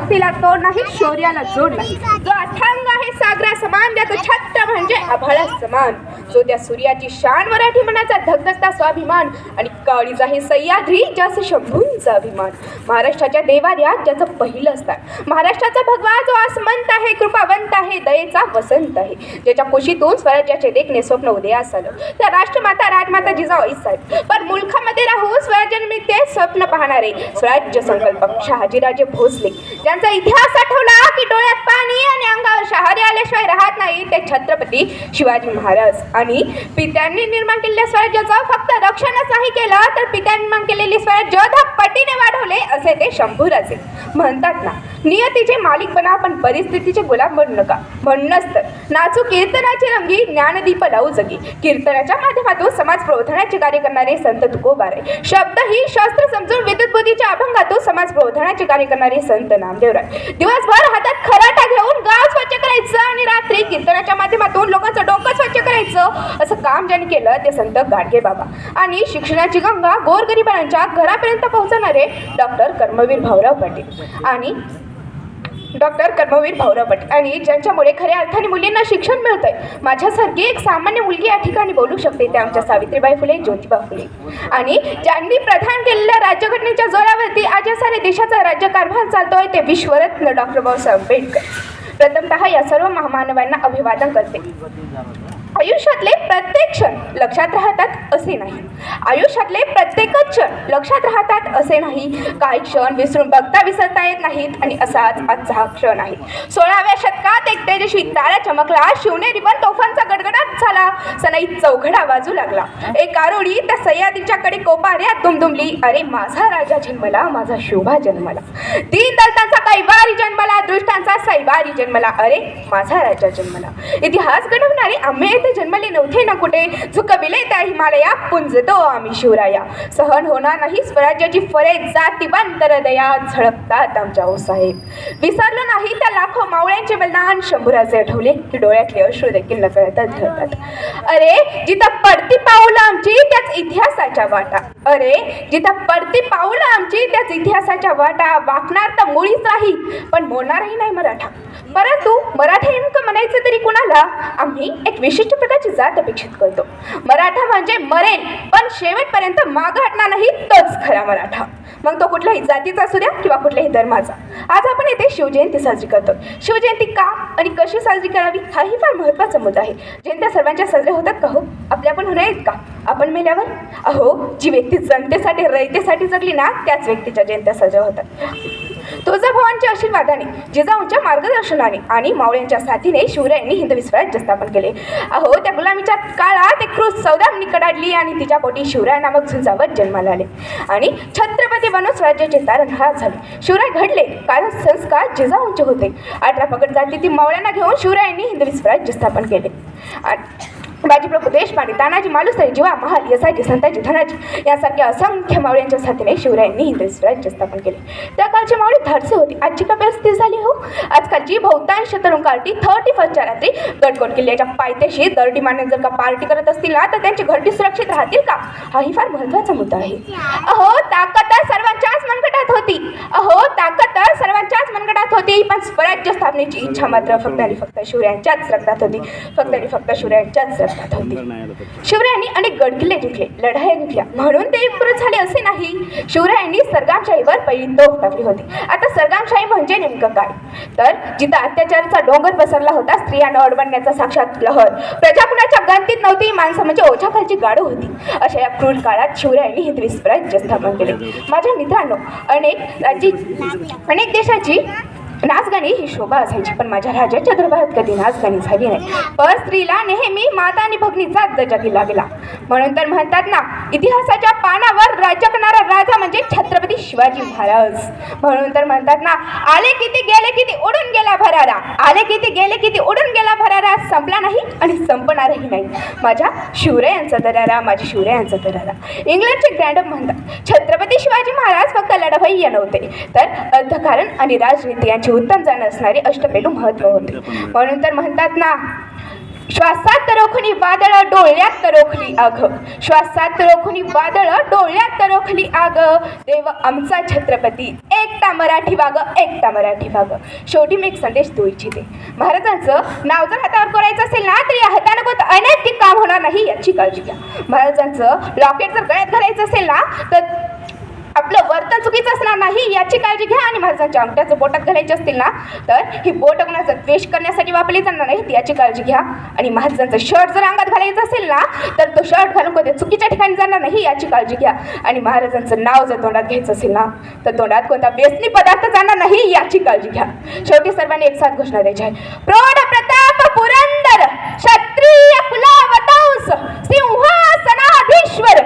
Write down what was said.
भक्तीला तोड नाही, शौर्याला जोड नाही. जो अथांग आहे सागरा समान, ज्याचं छत्र म्हणजे आभाळा समान. जो त्या सूर्याची शान, मराठी मनाचा धगधगता स्वाभिमान. आणि काळीज आहे सह्याद्री, ज्याचं शंभूंचा अभिमान. महाराष्ट्राच्या देवाऱ्यात ज्याचं पहिलं स्थान. महाराष्ट्राचा भगवा जो आसमंत आहे, कृपावंत आहे, दयेचा वसंत आहे. ज्याच्या कुशीतून स्वराज्याचे देखणे स्वप्न उदयास आलं. त्या राष्ट्रमाता राजमाता जिजाऊ साहेब. पण मुलखामध्ये राहून स्वराज्यानिमित्त स्वप्न पाहणारे स्वराज्य संकल्पक शहाजीराजे भोसले, ज्यांचा इतिहास आठवला की डोळ्यात पाणी आणि अंगावर शहारे आल्याशिवाय राहत नाही, ते छत्रपती शिवाजी महाराज. आणि पित्यांनी निर्माण केलेल्या स्वराज्याचं फक्त रक्षणच नाही केलं, तर पित्यांनी निर्माण केलेले स्वराज्य पटीने वाढवले, असे ते शंभूराजे. म्हणतात ना, नियतीचे मालिक बना पण परिस्थितीचे गुलाम बनू नका. म्हणूनच तर नाचू कीर्तनाची रंगी, ज्ञानदीप लावू जगी. कीर्तनाच्या माध्यमातून समाज प्रबोधनाचे कार्य करणारे संत तुकोबाराय. शब्द ही शास्त्र समजून विद्युत बुद्धीच्या अभंगातून समाज प्रबोधनाचे कार्य करणारे संत नामदेवराय. दिवसभर हातात खराटा घेऊन गाव स्वच्छ करायचं आणि रात्री कीर्तनाच्या माध्यमातून लोकांचं डोकं स्वच्छ करायचं, असं काम ज्यांनी केलं ते संत गाडगे बाबा. आणि शिक्षणाची गंगा गोरगरिबांच्या घरापर्यंत पोहोचणारे डॉक्टर कर्मवीर भाऊराव पाटील आणि आणि ज्यांच्यामुळे खऱ्या अर्थाने मुलींना शिक्षण मिळतंय. माझ्यासारखी एक सामान्य मुलगी या ठिकाणी बोलू शकते, ते आमच्या सावित्रीबाई फुले, ज्योतिबा फुले. आणि ज्यांनी प्रदान केलेल्या राज्यघटनेच्या जोरावरती आज या साऱ्या देशाचा राज्यकारभार चालतोय, ते विश्वरत्न डॉक्टर बाबासाहेब आंबेडकर. प्रथमतः या सर्व महामानवांना अभिवादन करते. आयुष्यातले प्रत्येक क्षण लक्षात राहतात असे नाही. आयुष्यातले प्रत्येकच क्षण लक्षात राहतात असे नाही. काही क्षण विसरून बघता विसरता येत नाहीत. आणि असाच आजचा हा क्षण आहे. 16व्या शतकात एक तेजस्वी तारा चमकला. शिवनेरी पण तोफांचा गडगडाट झाला. सनई चौघडा वाजू लागला. एक आरोळी त्या सह्याद्रीच्या कडे कोपाऱ्यात दुमदुमली. अरे माझा राजा जन्मला, माझा शोभा जन्मला. दीन दलितांचा कैवारी जन्मला, दृष्टांचा सैवारी जन्मला. अरे माझा राजा जन्मला. इतिहास घडवणारे आम्ही ते जन्मले नव्हते ना कुठे. झुकविले त्या हिमालया, पुंजतो आम्ही शिवराया. सहन होणार नाही स्वराज्याची फरे, जातीवंत हृदया झळकतात आमच्या ओ साहेब. विसरलो नाही त्या लाखो मावळ्यांचे बलिदान. शंभूराजे आठवले की डोळ्यातले अश्रू देखील नकळतच धरतात. अरे जिथं पडती पाऊलं आमची त्याच इतिहासाच्या वाटा. अरे जिथं पडती पाऊलं आमची त्याच इतिहासाच्या वाटा. वाकणार तर मुळीच नाही, पण मोडणारही नाही मराठा. परंतु मराठा नेमकं म्हणायचं तरी कुणाला? आम्ही एक विशिष्ट प्रकारची जात अपेक्षित करतो. मराठा म्हणजे मरेल पण शेवटपर्यंत मागं हटणार नाही, तोच खरा मराठा. मग तो कुठल्याही जातीचा असू द्या किंवा कुठल्याही धर्माचा. आज आपण येथे शिवजयंती साजरी करतो. शिवजयंती का आणि कशी साजरी करावी हाही फार महत्त्वाचा मुद्दा आहे. जयंत्या सर्वांच्या साजऱ्या होतात का हो? आपल्या पण होणार आहेत का आपण मेल्यावर? अहो, जी व्यक्ती जनतेसाठी रयतेसाठी जगली ना, त्याच व्यक्तीच्या जयंत्या साजऱ्या होतात. तुळजाभवानीच्या आशीर्वादाने, जिजाऊंच्या मार्गदर्शनाने आणि मावळ्यांच्या साथीने शिवरायांनी हिंदवी स्वराज्य स्थापन केले. अहो, त्या गुलामीच्या काळात एक क्रूर सौदामिनी कडाडली आणि तिच्या पोटी शिवराय नामक झुंजावर जन्माला आले आणि छत्रपती बनून स्वराज्याचे तारणहार झाले. शिवराय घडले कारण संस्कार जिजाऊंचे होते. 18 पगड जातीतील मावळ्यांना घेऊन शिवरायांनी हिंदवी स्वराज्य स्थापन केले. बाजीप्रभू देशपांडे, तानाजी मालुसरे, जीवा महाल, यसाजी, संताजी, धनाजी यासारख्या असंख्य मावळ्यांच्या साथीने शिवरायांनी हिंदवी स्वराज्य स्थापन केले. त्या काळची मावळी धाडसी होती. आजची का परिस्थिती झाली हो? आजकालची बहुतांश तरुण कार्टी 31च्या रात्री गडकोट किल्ल्याच्या पायथ्याशी दरडी मारण्यात जर का पार्टी करत असतील ना, तर त्यांची घरटी सुरक्षित राहतील का? हाही फार महत्त्वाचा मुद्दा आहे. अहो, ताकद तर सर्वांच्याच मनगटात होती. पण स्वराज्य स्थापनेची इच्छा मात्र फक्त आणि फक्त शिवरायांच्याच रक्तात होती. शिवरायांनी अनेक गडकिल्ले जिंकले, लढाया जिंकल्या, म्हणून ते एकपुरुष झाले असे नाही. शिवरायांनी सरगामशाहीवर पहिली तोफ टाकली होती. आता सरगामशाही म्हणजे नेमकं काय? तर जिथं अत्याचाराचा डोंगर पसरला होता, स्त्रियांना अडवण्याचा साक्षात लहर, प्रजा कुणाच्या गणतीत नव्हती, माणसं म्हणजे ओझ्याखालची गाढ होती. अशा या क्रूर काळात शिवरायांनी हिंदवी स्वराज्य स्थापन केले. माझ्या मित्रांनो, अनेक देशाची नाचगाणी ही शोभा असायची, पण माझ्या राजाच्या दरबारात कधी नाचगाणी झाली नाही. पण स्त्रीला नेहमी माता आणि भगिनीचा दर्जा दिला गेला. म्हणून तर म्हणतात ना, इतिहासाच्या पानावर राज्य करणारा राजा म्हणजे छत्रपती शिवाजी महाराज. म्हणून तर म्हणतात ना, आले किती गेले किती उडून गेला भरारा, आले किती गेले किती उडून गेला भरारा, संपला नाही आणि संपणारही नाही माझ्या शिवरायांचा दरारा, माझ्या शिवरायांचा दरारा. इंग्लंडचे ग्रँडअप म्हणतात, छत्रपती शिवाजी महाराज फक्त लढवय्ये नव्हते, तर अर्थकारण आणि राजनीती यांची उत्तम जाण असणारे अष्टपैलू महत्त्व होते. म्हणून तर म्हणतात ना, श्वासात रोखणी वादळ डोळ्यात रोखली आग, श्वासात रोखणी वादळ डोळ्यात रोखली आग, देव आमचा छत्रपती एकटा मराठी वाग, एकटा मराठी वाग. शेवटी मी एक संदेश देऊ इच्छिते. महाराजांचं नाव जर हातावर करायचं असेल ना तर या हातानं कोणतं अनैतिक काम होणार नाही याची काळजी घ्या. महाराजांचं लॉकेट जर गळ्यात घालायचं असेल ना तर आपलं वर्तन चुकीचं असणार नाही याची काळजी घ्या. आणि महाराजांच्या अंगठ्याचं बोटात घालायचे असतील ना तर ही बोट कोणाचा द्वेष करण्यासाठी वापरली जाणार नाही याची काळजी घ्या. आणि महाराजांचं शर्ट जर अंगात घालायचं असेल ना तर तो शर्ट घालून कोणत्या चुकीच्या ठिकाणी जाणार नाही याची काळजी घ्या. आणि महाराजांचं नाव जर तोंडात घ्यायचं असेल ना तर तोंडात कोणता व्यसनी पदार्थ जाणार नाही याची काळजी घ्या. शेवटी सर्वांनी एक साथ घोषणा द्यायची आहे. प्रौढ प्रताप पुरंदर क्षत्रिय कुलावतांस सिंहासनाधीश्वर